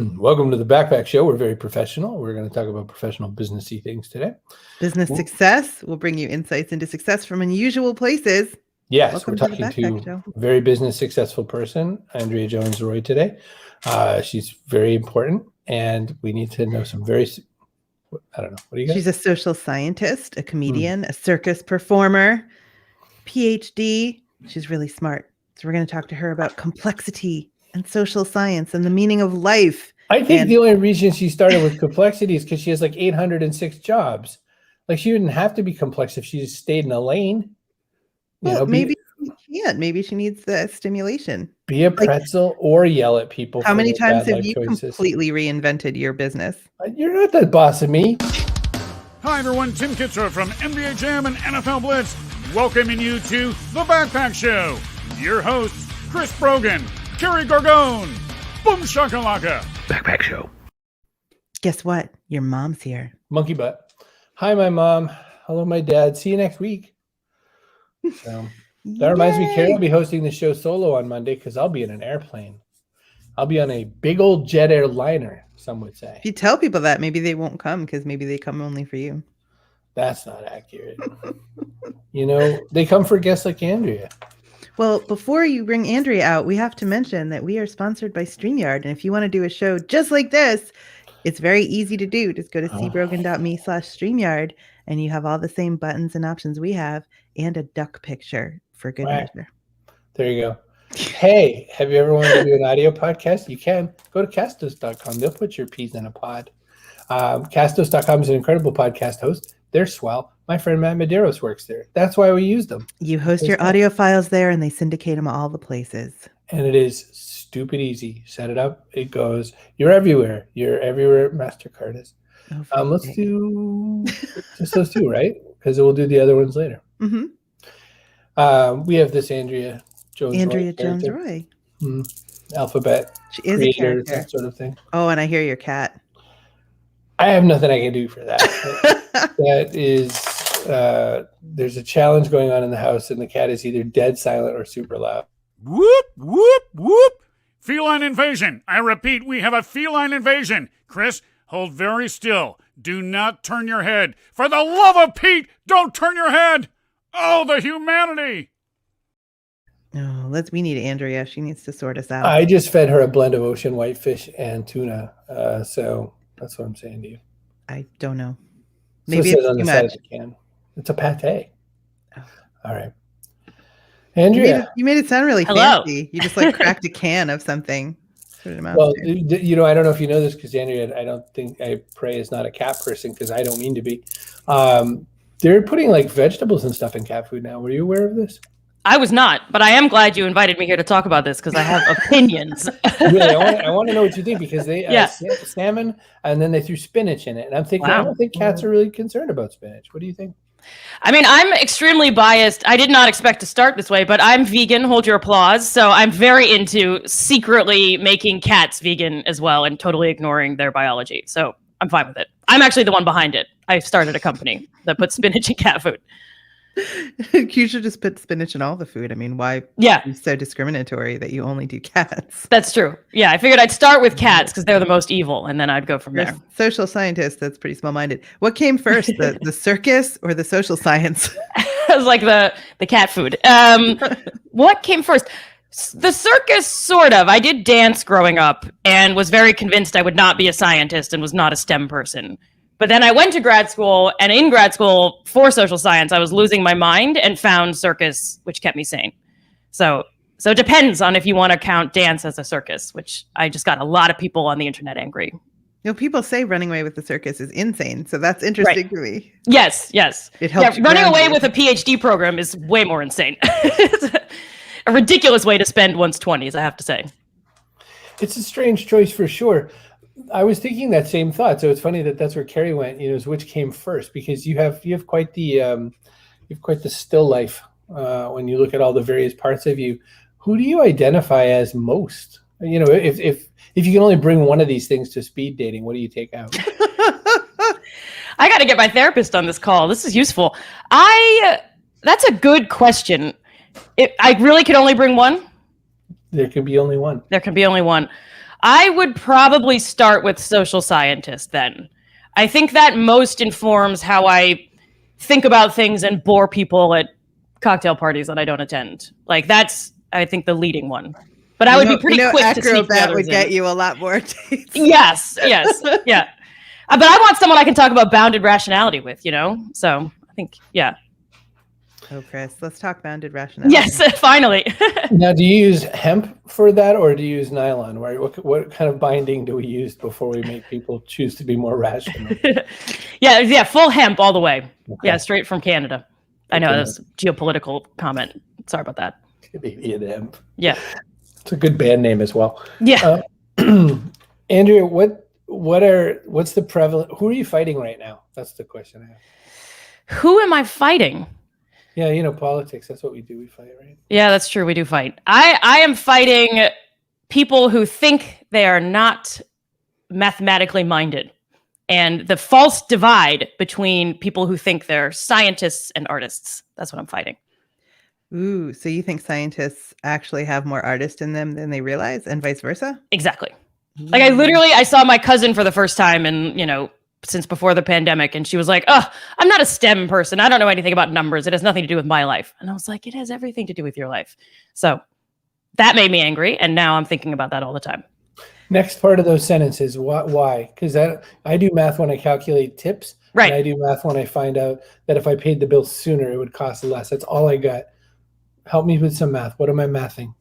Welcome to the Backpack Show. We're very professional. We're going to talk about professional businessy things today. Business success will bring you insights into success from unusual places. Yes, Welcome we're talking to a very business successful person, Andrea Jones-Rooy, today. She's very important, and we need to know some very, I don't know. What do you got? She's a social scientist, a comedian, a circus performer, Ph.D. She's really smart. So we're going to talk to her about complexity and social science and the meaning of life. I think the only reason she started with complexity is because she has like 806 jobs. Like she wouldn't have to be complex if she just stayed in a lane. Well, maybe she can't. Maybe she needs the stimulation. Be a pretzel or yell at people. How many times have you completely reinvented your business? You're not the boss of me. Hi, everyone. Tim Kitzrow from NBA Jam and NFL Blitz, welcoming you to The Backpack Show. Your hosts, Chris Brogan, Kerry Gargone, Boom Shakalaka. Backpack Show. Guess what? Your mom's here. Monkey butt. Hi, my mom. Hello, my dad. See you next week. So that reminds me, Carrie will be hosting the show solo on Monday because I'll be in an airplane. I'll be on a big old jet airliner, some would say. If you tell people that, maybe they won't come because maybe they come only for you. That's not accurate. You know, they come for guests like Andrea. Well, before you bring Andrea out, we have to mention that we are sponsored by StreamYard. And if you want to do a show just like this, it's very easy to do. Just go to cbrogan.me/StreamYard and you have all the same buttons and options we have and a duck picture for good measure. There you go. Hey, have you ever wanted to do an audio podcast? You can. Go to castos.com. They'll put your peas in a pod. Castos.com is an incredible podcast host. They're swell. My friend Matt Medeiros works there. That's why we use them. You host your audio files there and they syndicate them all the places. And it is stupid easy. Set it up. It goes. You're everywhere. You're everywhere. MasterCard is. Let's do just those two, right? Because we'll do the other ones later. Mm-hmm. We have this Andrea Jones-Rooy. Alphabet. She is creator, a character. that sort of thing. Oh, and I hear your cat. I have nothing I can do for that. That is, there's a challenge going on in the house, and the cat is either dead silent or super loud. Whoop, whoop, whoop. Feline invasion. I repeat, we have a feline invasion. Chris, hold very still. Do not turn your head. For the love of Pete, don't turn your head. Oh, the humanity. No, we need Andrea. She needs to sort us out. I just fed her a blend of ocean whitefish and tuna. So that's what I'm saying to you. I don't know. Maybe it's on the side of the can. It's a pate. Oh. All right. Andrea. You made it sound really fancy. You just like cracked a can of something. Well, you know, I don't know if you know this because Andrea, I pray is not a cat person because I don't mean to be. They're putting like vegetables and stuff in cat food now. Were you aware of this? I was not, but I am glad you invited me here to talk about this because I have opinions. Really, I want to know what you think because they salmon and then they threw spinach in it, and I'm thinking I don't think cats are really concerned about spinach. What do you think? I mean, I'm extremely biased. I did not expect to start this way, but I'm vegan. Hold your applause. So I'm very into secretly making cats vegan as well and totally ignoring their biology. So I'm fine with it. I'm actually the one behind it. I started a company that puts spinach in cat food. You should just put spinach in all the food. I mean, why be so discriminatory that you only do cats? That's true. Yeah, I figured I'd start with cats because they're the most evil, and then I'd go from there. Social scientist, that's pretty small-minded. What came first, the circus or the social science? It was like the cat food. What came first? The circus, sort of. I did dance growing up and was very convinced I would not be a scientist and was not a STEM person. But then I went to grad school, and in grad school for social science, I was losing my mind and found circus, which kept me sane. So it depends on if you want to count dance as a circus, which I just got a lot of people on the internet angry. You know, people say running away with the circus is insane, so that's interesting to me. Yes. It helps. Yeah, running away with a Ph.D. program is way more insane. It's a ridiculous way to spend one's 20s, I have to say. It's a strange choice for sure. I was thinking that same thought. So it's funny that that's where Carrie went, is which came first, because you have quite the still life when you look at all the various parts of you. Who do you identify as most? You know, if you can only bring one of these things to speed dating, what do you take out? I got to get my therapist on this call. This is useful. That's a good question. I really could only bring one. There can be only one. There can be only one. I would probably start with social scientist then. I think that most informs how I think about things and bore people at cocktail parties that I don't attend. Like that's, I think, the leading one. But I would be pretty quick to sneak the Acrobat others would in. get you a lot more dates. Yes, yeah. But I want someone I can talk about bounded rationality with, So I think, yeah. Oh, Chris, let's talk bounded rationality. Yes, finally. Now, do you use hemp for that, or do you use nylon? What kind of binding do we use before we make people choose to be more rational? Yeah, full hemp all the way. Okay. Yeah, straight from Canada. I know that's a geopolitical comment. Sorry about that. Canadian hemp. Yeah. It's a good band name as well. Yeah. Andrea, what's the prevalent? Who are you fighting right now? That's the question I have. Who am I fighting? Yeah, politics. That's what we do. We fight, right? Yeah, that's true. We do fight. I am fighting people who think they are not mathematically minded, and the false divide between people who think they're scientists and artists. That's what I'm fighting. Ooh, so you think scientists actually have more artists in them than they realize, and vice versa? Exactly. Like I saw my cousin for the first time in, since before the pandemic. And she was like, oh, I'm not a STEM person. I don't know anything about numbers. It has nothing to do with my life. And I was like, it has everything to do with your life. So that made me angry. And now I'm thinking about that all the time. Next part of those sentences. Why? Because I do math when I calculate tips. Right. And I do math when I find out that if I paid the bill sooner, it would cost less. That's all I got. Help me with some math. What am I mathing?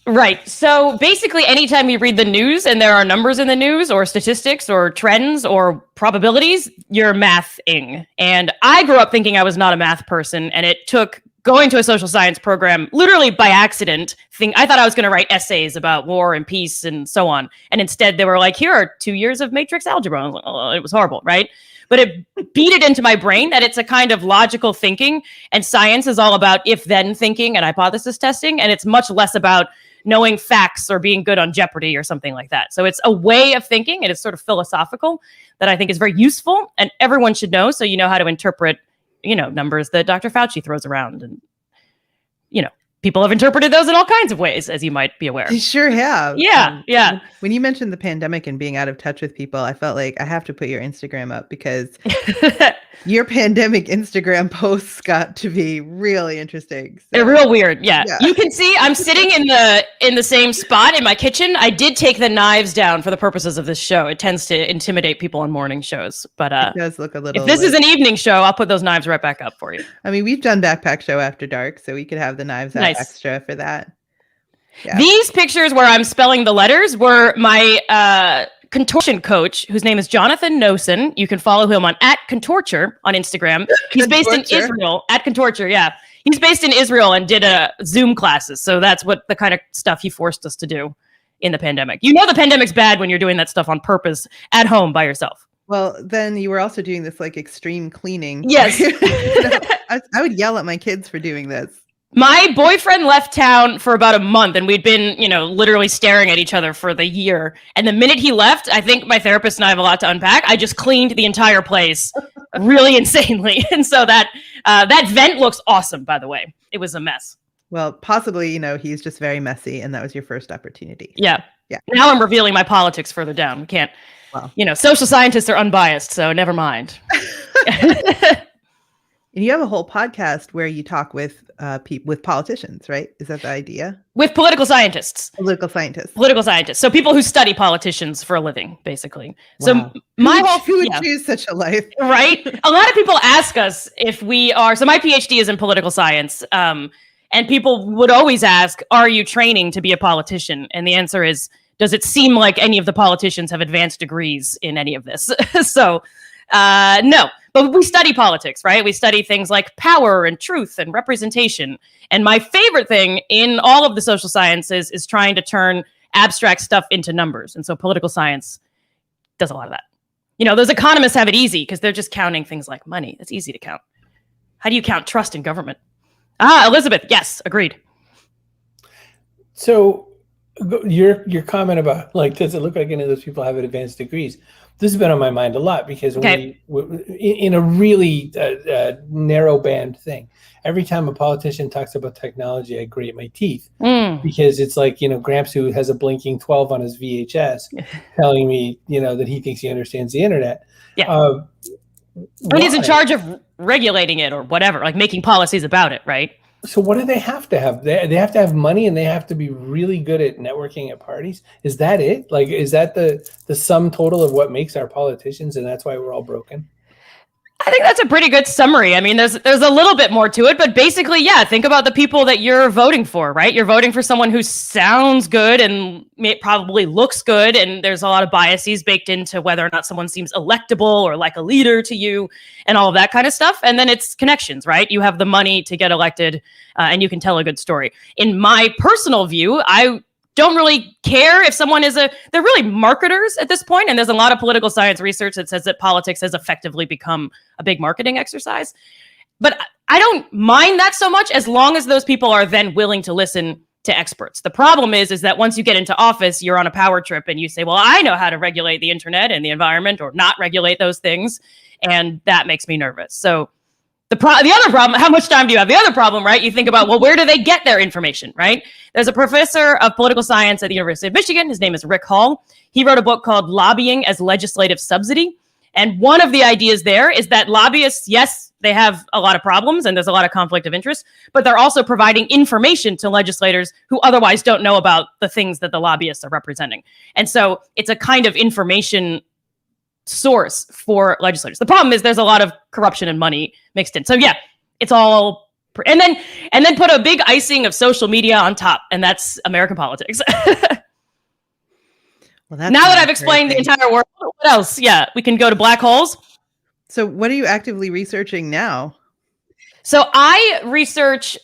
Right. So basically, anytime you read the news and there are numbers in the news or statistics or trends or probabilities, you're mathing. And I grew up thinking I was not a math person, and it took going to a social science program literally by accident. I thought I was going to write essays about war and peace and so on. And instead they were like, here are 2 years of matrix algebra. I was like, oh, it was horrible, right? But it beat it into my brain that it's a kind of logical thinking, and science is all about if-then thinking and hypothesis testing. And it's much less about knowing facts or being good on Jeopardy or something like that. So it's a way of thinking, and it's sort of philosophical, that I think is very useful and everyone should know. So you know how to interpret, numbers that Dr. Fauci throws around, and, people have interpreted those in all kinds of ways, as you might be aware. They sure have. Yeah. When you mentioned the pandemic and being out of touch with people, I felt like I have to put your Instagram up, because your pandemic Instagram posts got to be really interesting. So. They're real weird. Yeah. You can see I'm sitting in the same spot in my kitchen. I did take the knives down for the purposes of this show. It tends to intimidate people on morning shows, but it does look a little. If this is an evening show, I'll put those knives right back up for you. I mean, we've done Backpack Show After Dark, so we could have the knives out extra for that. Yeah. These pictures where I'm spelling the letters were my contortion coach, whose name is Jonathan Nosen. You can follow him on @Contorture on Instagram. He's based in Israel. @Contorture, yeah. He's based in Israel and did Zoom classes. So that's what the kind of stuff he forced us to do in the pandemic. The pandemic's bad when you're doing that stuff on purpose at home by yourself. Well, then you were also doing this like extreme cleaning. Yes. I would yell at my kids for doing this. My boyfriend left town for about a month, and we'd been, literally staring at each other for the year. And the minute he left, I think my therapist and I have a lot to unpack. I just cleaned the entire place really insanely. And so that vent looks awesome, by the way. It was a mess. Well, possibly, he's just very messy, and that was your first opportunity. Yeah. Now I'm revealing my politics further down. We can't, well, social scientists are unbiased, so never mind. And you have a whole podcast where you talk with politicians, right? Is that the idea? With political scientists. Political scientists. Political scientists. So people who study politicians for a living, basically. Wow. So who would choose such a life? Right? A lot of people ask us if we are. So my PhD is in political science. And people would always ask, are you training to be a politician? And the answer is, does it seem like any of the politicians have advanced degrees in any of this? So no. But we study politics, right? We study things like power and truth and representation. And my favorite thing in all of the social sciences is trying to turn abstract stuff into numbers. And so political science does a lot of that. Those economists have it easy because they're just counting things like money. It's easy to count. How do you count trust in government? Elizabeth, yes, agreed. So your comment about like, does it look like any of those people have advanced degrees? This has been on my mind a lot because in a really narrow band thing, every time a politician talks about technology, I grate my teeth because it's like, Gramps, who has a blinking 12 on his VHS telling me, that he thinks he understands the internet. Yeah. And he's in charge of regulating it or whatever, like making policies about it, right? So what do they have to have? They have to have money, and they have to be really good at networking at parties. Is that it? Like, is that the sum total of what makes our politicians, and that's why we're all broken? I think that's a pretty good summary. I mean, there's a little bit more to it, but basically, yeah, think about the people that you're voting for, right? You're voting for someone who sounds good and probably looks good, and there's a lot of biases baked into whether or not someone seems electable or like a leader to you and all of that kind of stuff. And then it's connections, right? You have the money to get elected, and you can tell a good story. In my personal view, I don't really care if someone they're really marketers at this point. And there's a lot of political science research that says that politics has effectively become a big marketing exercise. But I don't mind that so much as long as those people are then willing to listen to experts. The problem is that once you get into office, you're on a power trip and you say, well, I know how to regulate the internet and the environment or not regulate those things. And that makes me nervous. So the other problem, how much time do you have? The other problem, right? You think about, well, where do they get their information, right? There's a professor of political science at the University of Michigan. His name is Rick Hall. He wrote a book called Lobbying as Legislative Subsidy. And one of the ideas there is that lobbyists, yes, they have a lot of problems and there's a lot of conflict of interest, but they're also providing information to legislators who otherwise don't know about the things that the lobbyists are representing. And so it's a kind of information source for legislators. The problem is there's a lot of corruption and money mixed in. So yeah, it's all and then put a big icing of social media on top, and that's American politics. Well, that's now that I've explained the entire world, what else? Yeah, we can go to black holes. So what are you actively researching now? So I research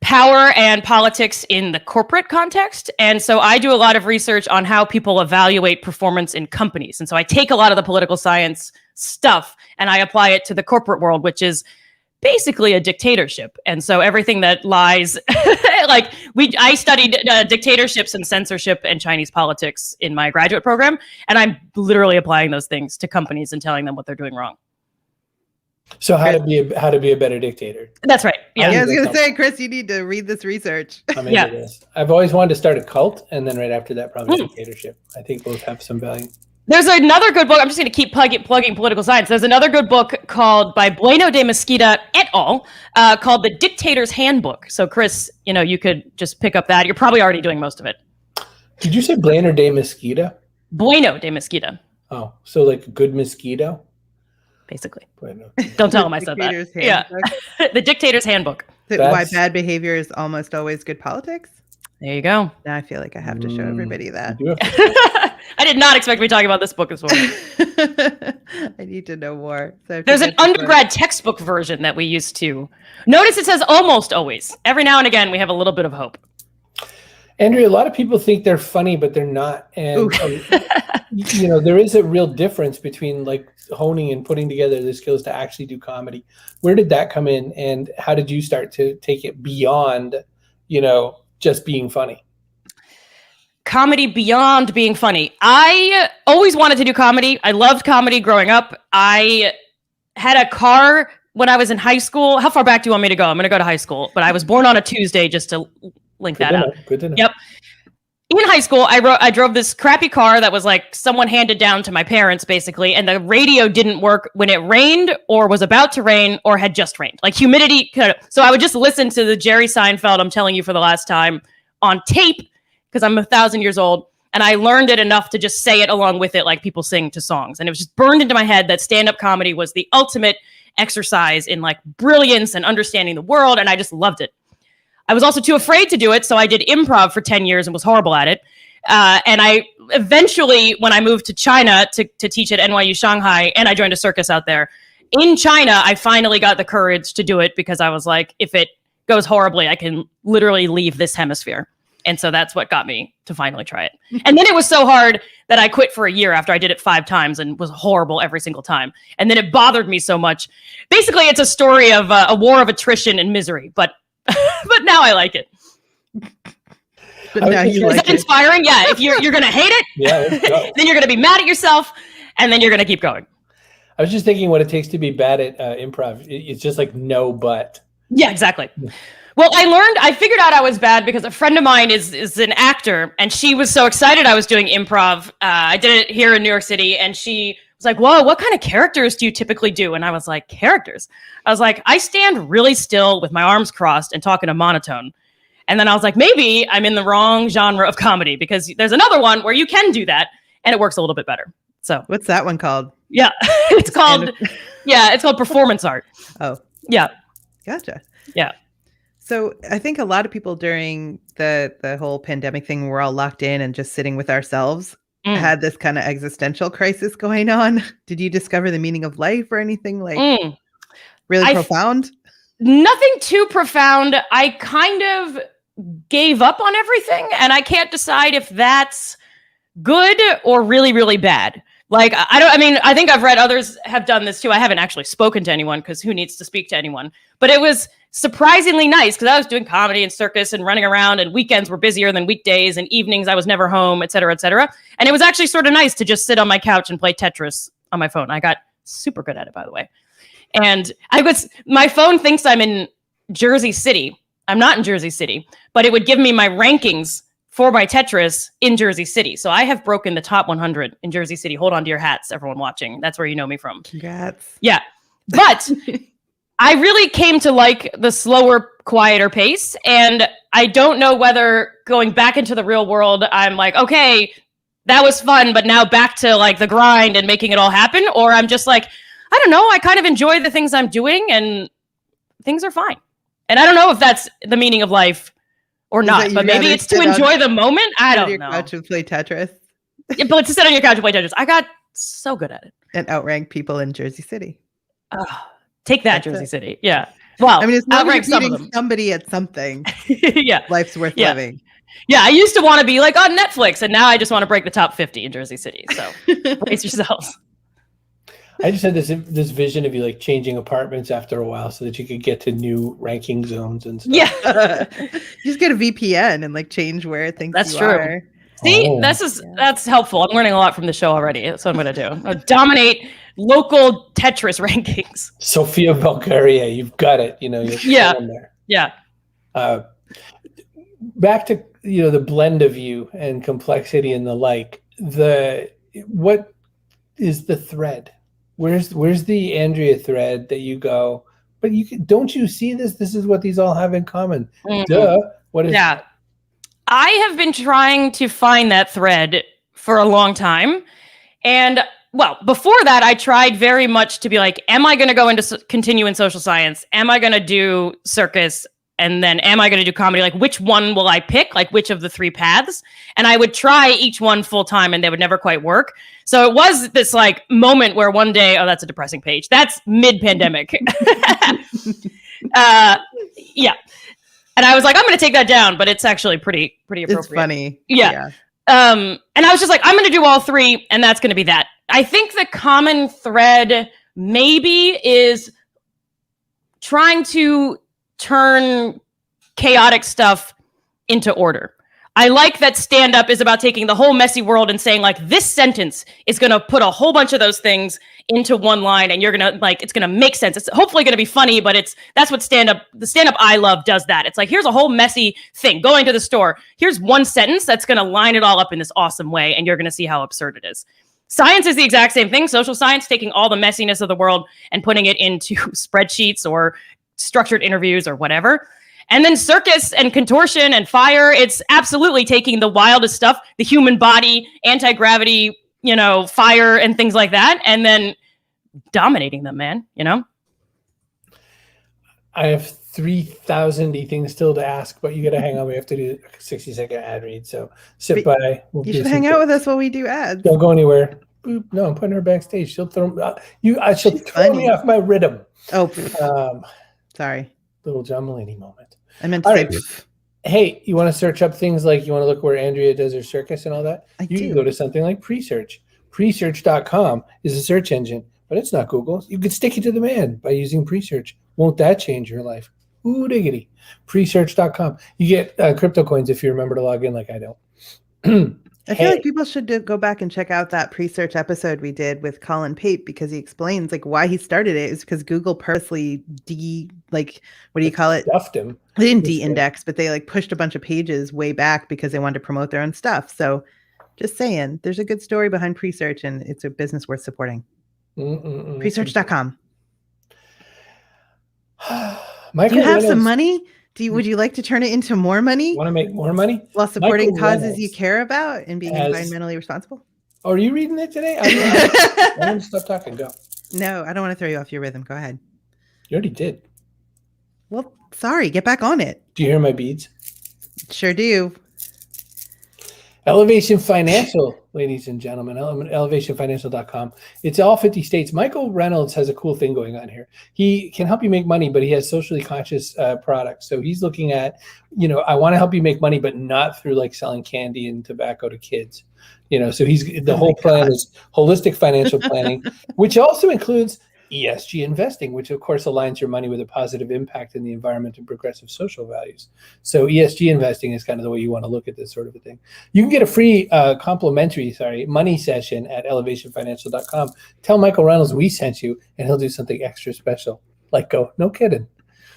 power and politics in the corporate context. And so I do a lot of research on how people evaluate performance in companies. And so I take a lot of the political science stuff and I apply it to the corporate world, which is basically a dictatorship. And so everything that lies, I studied dictatorships and censorship and Chinese politics in my graduate program. And I'm literally applying those things to companies and telling them what they're doing wrong. So how to be a better dictator. That's right. Yeah, I was going to say, Chris, you need to read this research. I'm into this. I've always wanted to start a cult, and then right after that, probably dictatorship. I think both have some value. There's another good book. I'm just going to keep plugging political science. There's another good book by Bueno de Mesquita et al. Called The Dictator's Handbook. So, Chris, you could just pick up that. You're probably already doing most of it. Did you say Bueno de Mesquita? Bueno de Mesquita. Oh, so like a good mosquito? Basically. Bueno. Don't tell him I said that. Yeah. The Dictator's Handbook. Why bad behavior is almost always good politics? There you go. Now I feel like I have to show everybody that. I did not expect me talking about this book this morning. I need to know more. So there's an undergrad textbook version that we used to. Notice it says almost always. Every now and again, we have a little bit of hope. Andrea, a lot of people think they're funny, but they're not. And, there is a real difference between like honing and putting together the skills to actually do comedy. Where did that come in? And how did you start to take it beyond, just being funny? Comedy beyond being funny. I always wanted to do comedy. I loved comedy growing up. I had a car when I was in high school. How far back do you want me to go? I'm going to go to high school, but I was born on a Tuesday just to link that up. Good to know. Yep. In high school, I drove this crappy car that was like someone handed down to my parents, basically, and the radio didn't work when it rained or was about to rain or had just rained. Like humidity. So I would just listen to the Jerry Seinfeld, I'm telling you for the last time, on tape because I'm 1,000 years old. And I learned it enough to just say it along with it like people sing to songs. And it was just burned into my head that stand-up comedy was the ultimate exercise in like brilliance and understanding the world. And I just loved it. I was also too afraid to do it, so I did improv for 10 years and was horrible at it. And I eventually, when I moved to China to teach at NYU Shanghai, and I joined a circus out there, in China, I finally got the courage to do it because I was like, if it goes horribly, I can literally leave this hemisphere. And so that's what got me to finally try it. And then it was so hard that I quit for a year after I did it 5 times and was horrible every single time. And then it bothered me so much. Basically, it's a story of a war of attrition and misery, but now I like it. But now you Is like that it. inspiring? Yeah. If you're gonna hate it, Yeah, let's go. then you're gonna be mad at yourself, and then you're gonna keep going. I was just thinking what it takes to be bad at improv. It's just like no but. Yeah, exactly. Well, I figured out I was bad because a friend of mine is an actor, and she was so excited I was doing improv. I did it here in New York City, and she was like, whoa, what kind of characters do you typically do? And I was like, characters? I was like, I stand really still with my arms crossed and talk in a monotone. And then I was like, maybe I'm in the wrong genre of comedy because there's another one where you can do that, and it works a little bit better. So What's that one called? yeah, it's called performance art. Oh, Yeah. gotcha. Yeah. So I think a lot of people during the whole pandemic thing, we're all locked in and just sitting with ourselves, had this kind of existential crisis going on. Did you discover the meaning of life or anything like really profound? Nothing too profound. I kind of gave up on everything, and I can't decide if that's good or really, really bad. Like, I think I've read others have done this too. I haven't actually spoken to anyone because who needs to speak to anyone? But it was surprisingly nice because I was doing comedy and circus and running around, and weekends were busier than weekdays, and evenings I was never home, et cetera, et cetera. And it was actually sort of nice to just sit on my couch and play Tetris on my phone. I got super good at it, by the way. And my phone thinks I'm in Jersey City. I'm not in Jersey City, but it would give me my rankings for my Tetris in Jersey City. So I have broken the top 100 in Jersey City. Hold on to your hats, everyone watching. That's where you know me from. Congrats. Yeah. But I really came to like the slower, quieter pace. And I don't know whether going back into the real world, I'm like, okay, that was fun, but now back to like the grind and making it all happen. Or I'm just like, I don't know. I kind of enjoy the things I'm doing and things are fine. And I don't know if that's the meaning of life or not, but maybe it's to enjoy the moment. I don't know. Couch and play Tetris. Yeah, but to sit on your couch and play Tetris. I got so good at it. And outrank people in Jersey City. Take that, Jersey City. Yeah. Well, I mean, it's not outrank some of them. Somebody at something. Yeah. Life's worth living. Yeah, I used to want to be like on Netflix, and now I just want to break the top 50 in Jersey City. So brace yourselves. I just had this vision of you like changing apartments after a while so that you could get to new ranking zones and stuff. Yeah. You just get a VPN and like change where it thinks That's you true. are. See, that's helpful. I'm learning a lot from the show already. That's what I'm going to do. I'll dominate local Tetris rankings. Sofia Bulgaria, you've got it. You know, you're there. Yeah. Back to the blend of you and complexity and the like. What is the thread? Where's the Andrea thread that you go? But don't you see this? This is what these all have in common. Duh. What is? Yeah. I have been trying to find that thread for a long time. And well, before that, I tried very much to be like, am I going to go into continue in social science? Am I going to do circus? And then am I going to do comedy? Like, which one will I pick? Like, which of the three paths? And I would try each one full time and they would never quite work. So it was this like moment where one day, oh, that's a depressing page. That's mid-pandemic. Yeah. And I was like, I'm going to take that down, but it's actually pretty appropriate. It's funny. Yeah. And I was just like, I'm going to do all three, and that's going to be that. I think the common thread maybe is trying to turn chaotic stuff into order. I like that stand-up is about taking the whole messy world and saying, like, this sentence is going to put a whole bunch of those things into one line, and you're going to, like, it's going to make sense. It's hopefully going to be funny, but that's what the stand-up I love does that. It's like, here's a whole messy thing. Going to the store. Here's one sentence that's going to line it all up in this awesome way, and you're going to see how absurd it is. Science is the exact same thing. Social science, taking all the messiness of the world and putting it into spreadsheets or structured interviews or whatever. And then circus and contortion and fire, it's absolutely taking the wildest stuff, the human body, anti-gravity, fire and things like that, and then dominating them, man, I have 3,000 things still to ask, but you got to hang on. We have to do a 60-second ad read, so sit by. You should hang out with us while we do ads. Don't go anywhere. Boop. No, I'm putting her backstage. She'll throw she'll throw me off my rhythm. Oh, sorry. Little John Mulaney moment. I meant to say. Right. Hey, you want to search up things like you want to look where Andrea does her circus and all that? You can go to something like Presearch. Presearch.com is a search engine, but it's not Google. You could stick it to the man by using Presearch. Won't that change your life? Ooh, diggity. Presearch.com. You get crypto coins if you remember to log in like I don't. I feel like people should go back and check out that pre-search episode we did with Colin Pape, because he explains like why he started it is because Google purposely what do you call it? Stuffed him. They didn't de-index, but they like pushed a bunch of pages way back because they wanted to promote their own stuff. So just saying, there's a good story behind pre-search, and it's a business worth supporting. Presearch.com. Do you have some money? Would you like to turn it into more money? Want to make more money? While supporting causes you care about and being environmentally responsible? Oh, are you reading it today? I want to stop talking. Go. No, I don't want to throw you off your rhythm. Go ahead. You already did. Well, sorry. Get back on it. Do you hear my beads? Sure do. Elevation Financial, ladies and gentlemen, elevationfinancial.com. It's all 50 states. Michael Reynolds has a cool thing going on here. He can help you make money, but he has socially conscious products. So he's looking at, I want to help you make money, but not through like selling candy and tobacco to kids. So the whole plan is holistic financial planning, which also includes ESG investing, which of course aligns your money with a positive impact in the environment and progressive social values. So ESG investing is kind of the way you want to look at this sort of a thing. You can get a free complimentary money session at elevationfinancial.com. Tell Michael Reynolds we sent you, and he'll do something extra special. Like go, no kidding.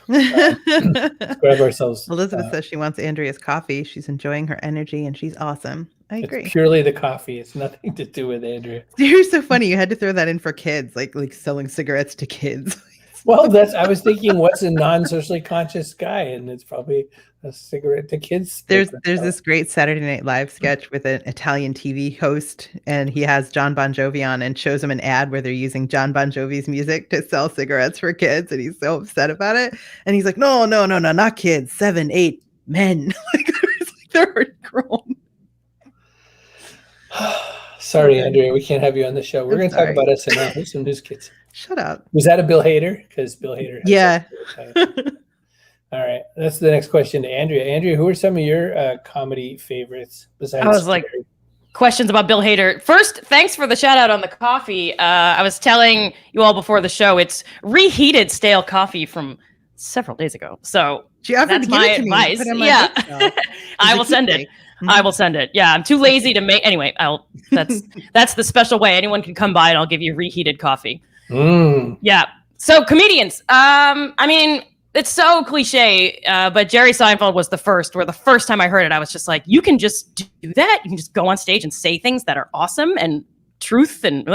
Grab ourselves. Elizabeth says she wants Andrea's coffee. She's enjoying her energy and she's awesome. I agree. It's purely the coffee. It's nothing to do with Andrea. You're so funny. You had to throw that in for kids, like selling cigarettes to kids. Well, I was thinking, what's a non-socially conscious guy? And it's probably a cigarette to kids. There's this great Saturday Night Live sketch with an Italian TV host, and he has John Bon Jovi on and shows him an ad where they're using John Bon Jovi's music to sell cigarettes for kids, and he's so upset about it. And he's like, no, not kids, 7, 8 men. They're already grown. Sorry, Andrea, we can't have you on the show. We're going to talk about SNL. Who's some news kids? Shut up. Was that a Bill Hader? Because Bill Hader. Yeah. All right. That's the next question to Andrea. Andrea, who are some of your comedy favorites besides? I was like, questions about Bill Hader. First, thanks for the shout out on the coffee. I was telling you all before the show, it's reheated stale coffee from several days ago. So that's my advice. Yeah. I will send it. I will send it. Yeah, I'm too lazy to make. Anyway, that's the special way. Anyone can come by and I'll give you reheated coffee. Yeah. So comedians. I mean, it's so cliche, but Jerry Seinfeld was the first time I heard it, I was just like, you can just do that. You can just go on stage and say things that are awesome and truth and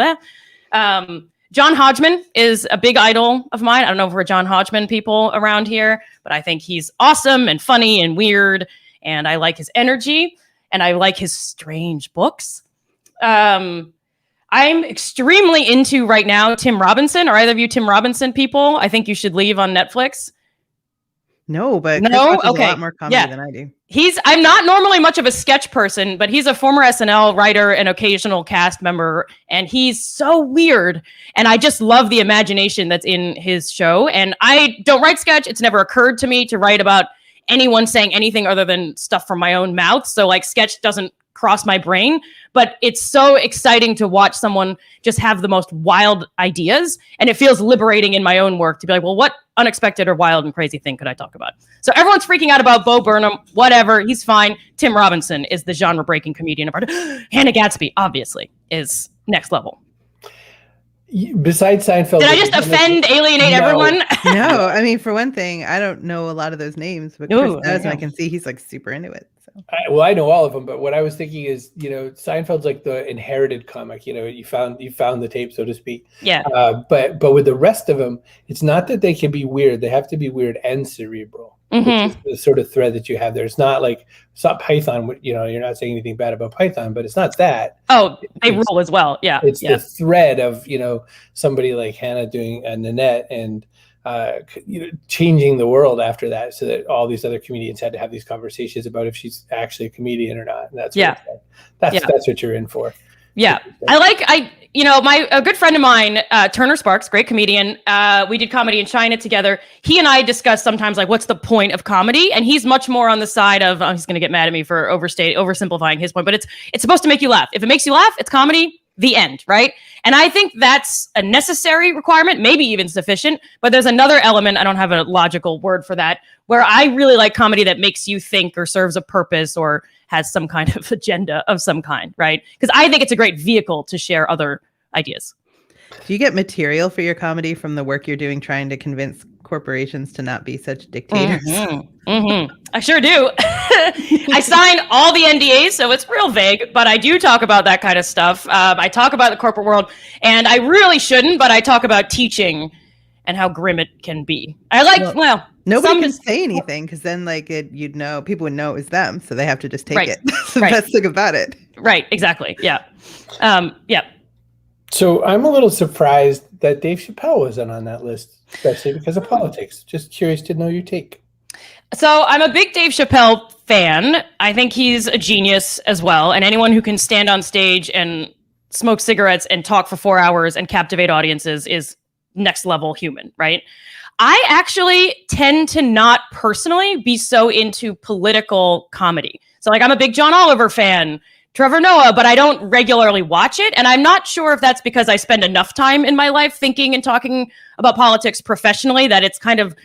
John Hodgman is a big idol of mine. I don't know if we're John Hodgman people around here, but I think he's awesome and funny and weird. And I like his energy, and I like his strange books. I'm extremely into right now Tim Robinson. Are either of you Tim Robinson people? I think you should leave on Netflix. No, but Chris watches a lot more comedy than I do. I'm not normally much of a sketch person, but he's a former SNL writer and occasional cast member, and he's so weird. And I just love the imagination that's in his show. And I don't write sketch. It's never occurred to me to write about anyone saying anything other than stuff from my own mouth. So like sketch doesn't cross my brain, but it's so exciting to watch someone just have the most wild ideas. And it feels liberating in my own work to be like, well, what unexpected or wild and crazy thing could I talk about? So everyone's freaking out about Bo Burnham, whatever. He's fine. Tim Robinson is the genre breaking comedian of art. Hannah Gadsby, obviously, is next level. Besides Seinfeld, did I just alienate everyone? No, I mean, for one thing, I don't know a lot of those names, but Chris does, and I can see he's like super into it. So. I know all of them, but what I was thinking is, Seinfeld's like the inherited comic. You found the tape, so to speak. Yeah. But with the rest of them, it's not that they can be weird; they have to be weird and cerebral. Which is the sort of thread that you have there. It's not Python. You're not saying anything bad about Python, but it's not that. Oh, they rule as well. Yeah. It's the thread of, somebody like Hannah doing Nanette and, changing the world after that, so that all these other comedians had to have these conversations about if she's actually a comedian or not. And that's what you're in for. Yeah. A good friend of mine, Turner Sparks, great comedian. We did comedy in China together. He and I discuss sometimes like, what's the point of comedy? And he's much more on the side of, he's going to get mad at me for oversimplifying his point, but it's supposed to make you laugh. If it makes you laugh, it's comedy. The end, right? And I think that's a necessary requirement, maybe even sufficient. But there's another element, I don't have a logical word for that, where I really like comedy that makes you think or serves a purpose or has some kind of agenda of some kind, right? Because I think it's a great vehicle to share other ideas. Do you get material for your comedy from the work you're doing trying to convince corporations to not be such dictators? I sure do. I sign all the NDAs, so it's real vague, but I do talk about that kind of stuff. I talk about the corporate world, and I really shouldn't, but I talk about teaching and how grim it can be. I like, nobody can say anything because then you'd know, people would know it was them, so they have to just take Right. it. That's the Right. best thing about it. Right, exactly. Yeah. So I'm a little surprised that Dave Chappelle wasn't on that list, especially because of politics. Just curious to know your take. So I'm a big Dave Chappelle fan. I think he's a genius as well. And anyone who can stand on stage and smoke cigarettes and talk for 4 hours and captivate audiences is next level human, right? I actually tend to not personally be so into political comedy. So I'm a big John Oliver fan, Trevor Noah, but I don't regularly watch it. And I'm not sure if that's because I spend enough time in my life thinking and talking about politics professionally that it's kind of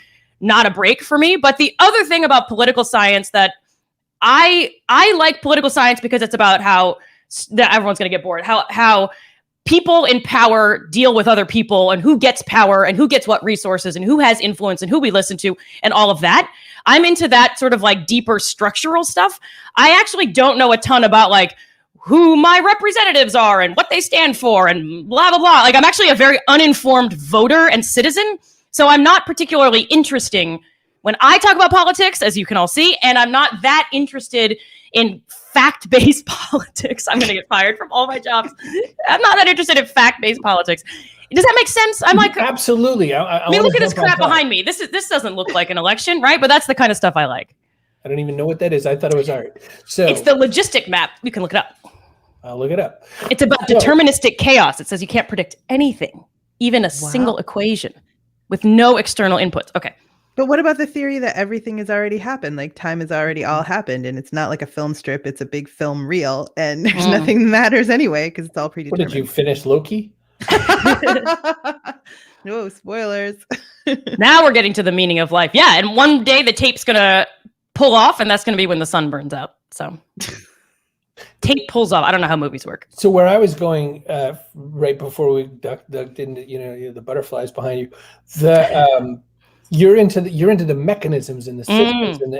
not a break for me. But the other thing about political science that I like political science because it's about how everyone's going to get bored, how people in power deal with other people and who gets power and who gets what resources and who has influence and who we listen to and all of that. I'm into that sort of deeper structural stuff. I actually don't know a ton about who my representatives are and what they stand for and blah, blah, blah. I'm actually a very uninformed voter and citizen. So I'm not particularly interesting when I talk about politics, as you can all see, and I'm not that interested in fact-based politics. I'm going to get fired from all my jobs. I'm not that interested in fact-based politics. Does that make sense? I'm absolutely. I mean, look at this crap behind me. This doesn't look like an election, right? But that's the kind of stuff I like. I don't even know what that is. I thought it was art. So it's the logistic map. You can look it up. I'll look it up. It's about deterministic chaos. It says you can't predict anything, even a single equation, with no external inputs. Okay. But what about the theory that everything has already happened? Time has already all happened, and it's not like a film strip. It's a big film reel, and there's nothing that matters anyway because it's all predetermined. What, did you finish Loki? No spoilers. Now we're getting to the meaning of life. Yeah, and one day the tape's going to pull off, and that's going to be when the sun burns out. So tape pulls off. I don't know how movies work. So where I was going right before we ducked into the butterflies behind you, you're into the mechanisms and the systems and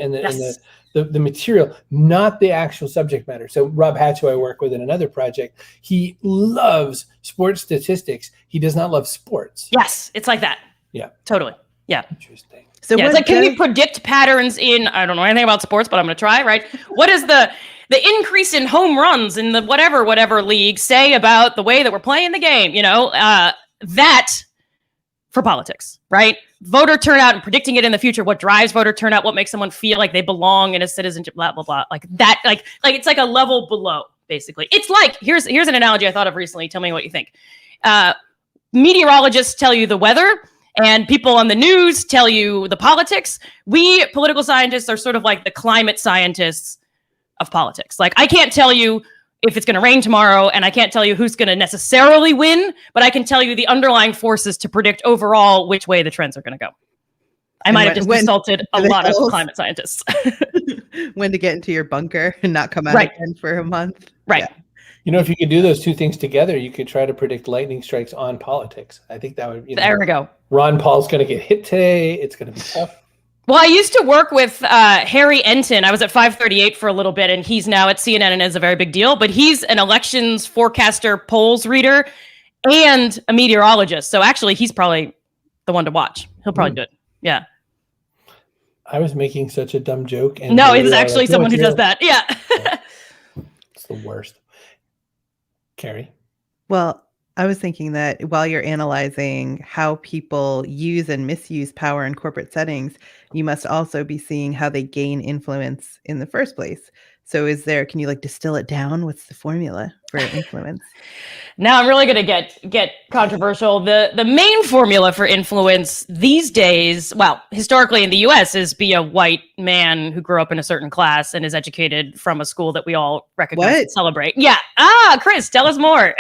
the material, not the actual subject matter. So Rob Hatch, who I work with in another project, he loves sports statistics. He does not love sports. Yes, it's like that. Yeah, totally. Yeah. Interesting. So it's can we predict patterns in? I don't know anything about sports, but I'm going to try. Right? What is the increase in home runs in the whatever league say about the way that we're playing the game? That for politics, right? Voter turnout and predicting it in the future. What drives voter turnout? What makes someone feel like they belong in a citizenship? Blah blah blah. Like that. Like it's like a level below. Basically, it's like here's an analogy I thought of recently. Tell me what you think. Meteorologists tell you the weather, and people on the news tell you the politics. We political scientists are sort of like the climate scientists of politics. I can't tell you if it's going to rain tomorrow, and I can't tell you who's going to necessarily win, but I can tell you the underlying forces to predict overall which way the trends are going to go. I might have just insulted a lot of climate scientists. When to get into your bunker and not come out again for a month. Right. Yeah. If you could do those two things together, you could try to predict lightning strikes on politics. I think that would. There we go. Ron Paul's going to get hit today. It's going to be tough. Well, I used to work with Harry Enton. I was at 538 for a little bit, and he's now at CNN and is a very big deal. But he's an elections forecaster, polls reader, and a meteorologist. So actually, he's probably the one to watch. He'll probably do it. Yeah. I was making such a dumb joke. And no, it's actually someone who does that. Yeah. It's the worst. Carrie? Well, I was thinking that while you're analyzing how people use and misuse power in corporate settings, you must also be seeing how they gain influence in the first place. So can you like distill it down? What's the formula for influence? Now I'm really going to get controversial. The main formula for influence these days, well, historically in the US, is be a white man who grew up in a certain class and is educated from a school that we all recognize and celebrate. Yeah. Chris, tell us more.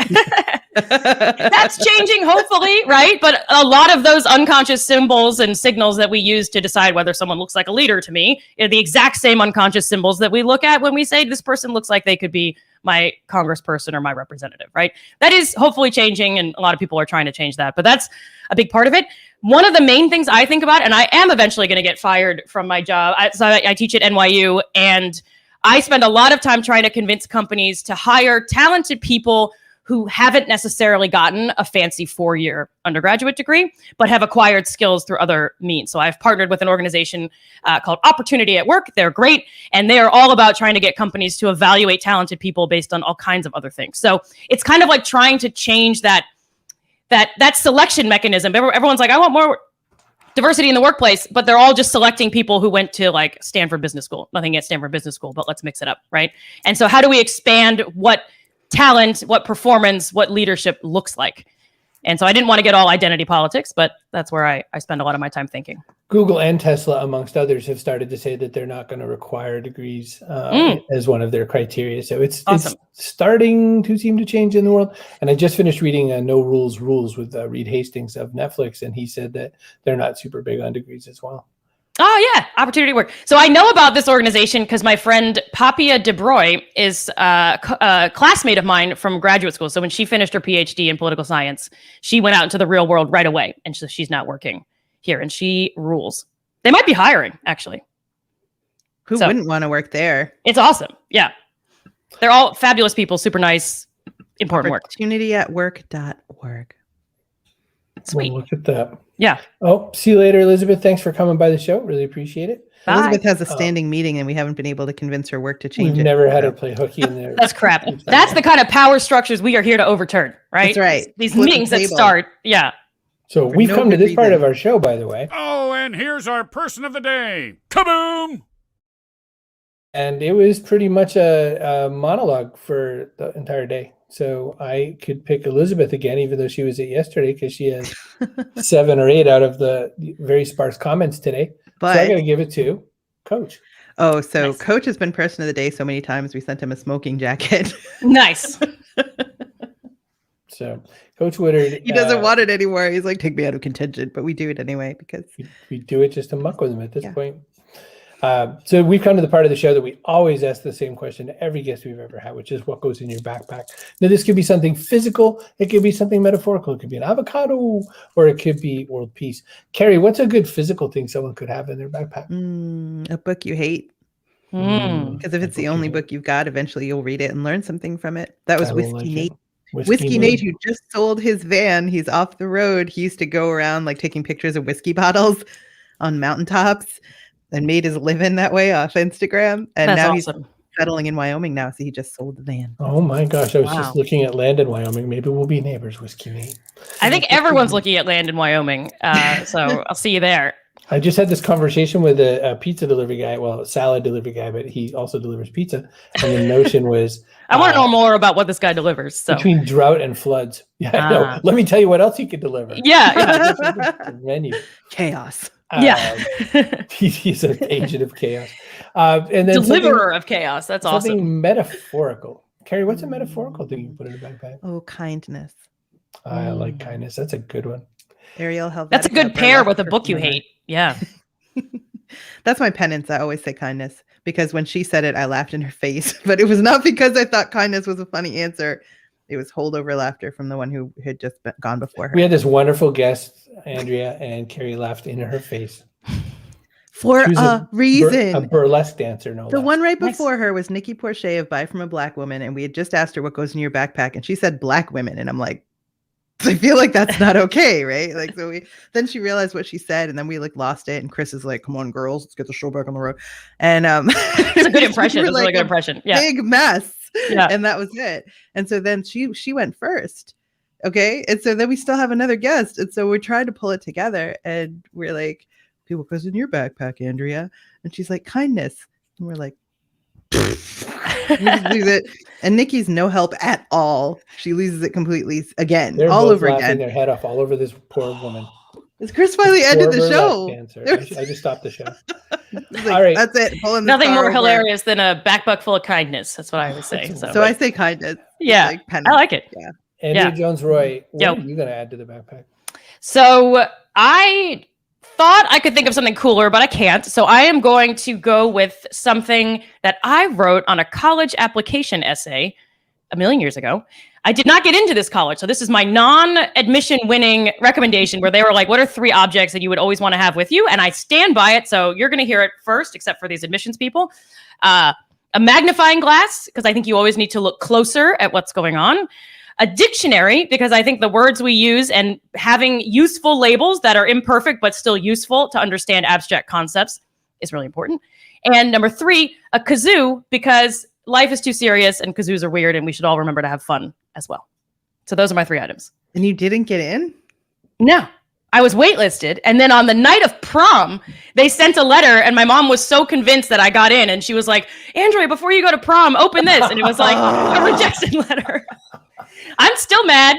That's changing, hopefully, right? But a lot of those unconscious symbols and signals that we use to decide whether someone looks like a leader to me are the exact same unconscious symbols that we look at when we say this person looks like they could be my congressperson or my representative, right? That is hopefully changing, and a lot of people are trying to change that, but that's a big part of it. One of the main things I think about, and I am eventually going to get fired from my job. I teach at NYU, and I spend a lot of time trying to convince companies to hire talented people who haven't necessarily gotten a fancy 4-year undergraduate degree, but have acquired skills through other means. So I've partnered with an organization called Opportunity at Work. They're great, and they are all about trying to get companies to evaluate talented people based on all kinds of other things. So it's kind of like trying to change that selection mechanism. Everyone's like, I want more diversity in the workplace, but they're all just selecting people who went to like Stanford Business School. Nothing at Stanford Business School, but let's mix it up, right? And so how do we expand what talent, what performance, what leadership looks like? And so I didn't want to get all identity politics, but that's where I spend a lot of my time thinking. Google and Tesla, amongst others, have started to say that they're not going to require degrees as one of their criteria. So it's starting to seem to change in the world. And I just finished reading No Rules with Reed Hastings of Netflix, and he said that they're not super big on degrees as well. Oh, yeah. Opportunity Work. So I know about this organization because my friend Papia DeBroy is a classmate of mine from graduate school. So when she finished her Ph.D. in political science, she went out into the real world right away. And so she's not working here, and she rules. They might be hiring, actually. Who wouldn't want to work there? It's awesome. Yeah. They're all fabulous people, super nice, important work. Opportunityatwork.org. Sweet. Well, look at that. Yeah. Oh, see you later, Elizabeth. Thanks for coming by the show. Really appreciate it. Bye. Elizabeth has a standing meeting, and we haven't been able to convince her work to change We've never had her play hooky in there. That's crap. That's the kind of power structures we are here to overturn, right? That's right. These meetings that start. Yeah. So we've come to this part of our show, by the way. Oh, and here's our person of the day. Kaboom! And it was pretty much a monologue for the entire day. So I could pick Elizabeth again, even though she was at yesterday, because she has 7 or 8 out of the very sparse comments today. But so I got to give it to Coach. Oh, so nice. Coach has been person of the day so many times. We sent him a smoking jacket. Nice. So Coach Woodard. He doesn't want it anymore. He's like, take me out of contingent, but we do it anyway because we do it just to muck with him at this point. So we've come to the part of the show that we always ask the same question to every guest we've ever had, which is what goes in your backpack. Now, this could be something physical. It could be something metaphorical. It could be an avocado, or it could be world peace. Carrie, what's a good physical thing someone could have in their backpack? A book you hate. Because if it's the only book you've got, eventually you'll read it and learn something from it. That was Whiskey Nate. Whiskey Nate, who just sold his van. He's off the road. He used to go around like taking pictures of whiskey bottles on mountaintops and made his living that way off Instagram. And That's now awesome. He's settling in Wyoming now. So he just sold the van. Oh my gosh. I was just looking at land in Wyoming. Maybe we'll be neighbors, Whiskey Nate. I think everyone's looking at land in Wyoming. So I'll see you there. I just had this conversation with a pizza delivery guy, well, a salad delivery guy, but he also delivers pizza. And the notion was... I want to know more about what this guy delivers. So. Between drought and floods. Yeah, I know. Let me tell you what else he could deliver. Yeah. Menu. Chaos. He's an agent of chaos. And then deliverer of chaos. That's awesome. Something metaphorical. Carrie, what's a metaphorical thing you put in a backpack? Oh, kindness. I like kindness. That's a good one. Ariel held That's a good pair with a book you hate. Yeah. That's my penance. I always say kindness because when she said it, I laughed in her face, but it was not because I thought kindness was a funny answer. It was holdover laughter from the one who had just gone before her. We had this wonderful guest, Andrea, and Carrie laughed in her face. For a reason. A burlesque dancer, no The less. one right before her was Nikki Porcher of Buy From a Black Woman, and we had just asked her what goes in your backpack, and she said black women, and I'm like, I feel like that's not okay, right? Like, so then she realized what she said, and then we like lost it. And Chris is like, "Come on, girls, let's get the show back on the road." And it's a good impression. It's a really good impression. Yeah, big mess. Yeah, and that was it. And so then she went first, Okay. And so then we still have another guest. And so we're trying to pull it together. And we're like, okay, what goes in your backpack, Andrea? And she's like, kindness. And we're like, we just lose it. And Nikki's no help at all. She loses it completely again, They're all both over laughing again. their head off all over this poor woman. Chris finally ended the show. I just stopped the show. Like, All right. That's it. Pulling the Nothing car more over. hilarious than a backpack full of kindness. That's what I would say. So I say kindness. Yeah, Like I like it. Yeah. Andrea Yeah. Jones-Rooy, what Yo. are you going to add to the backpack? So I thought I could think of something cooler, but I can't. So I am going to go with something that I wrote on a college application essay a million years ago. I did not get into this college. So this is my non-admission winning recommendation where they were like, what are 3 objects that you would always want to have with you? And I stand by it. So you're going to hear it first, except for these admissions people. A magnifying glass, because I think you always need to look closer at what's going on. A dictionary, because I think the words we use and having useful labels that are imperfect but still useful to understand abstract concepts is really important. And number 3, a kazoo, because life is too serious and kazoos are weird and we should all remember to have fun as well. So those are my 3 items. And you didn't get in? No, I was waitlisted. And then on the night of prom, they sent a letter and my mom was so convinced that I got in. And she was like, Andrea, before you go to prom, open this. And it was like a rejection letter. I'm still mad.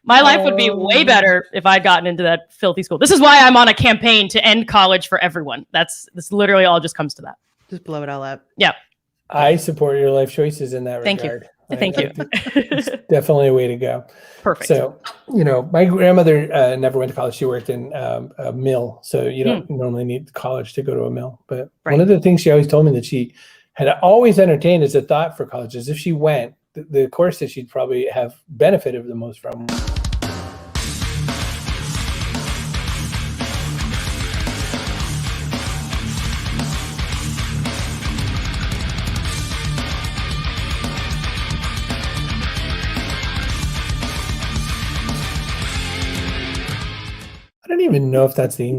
My life would be way better if I'd gotten into that filthy school. This is why I'm on a campaign to end college for everyone. This literally all just comes to that. Just blow it all up. Yeah. I support your life choices in that Thank regard. Thank you. It's definitely a way to go. Perfect. So, my grandmother never went to college. She worked in a mill. So you don't normally need college to go to a mill. But one of the things she always told me that she had always entertained as a thought for college is if she went, the course that she'd probably have benefited the most from. I don't even know if that's the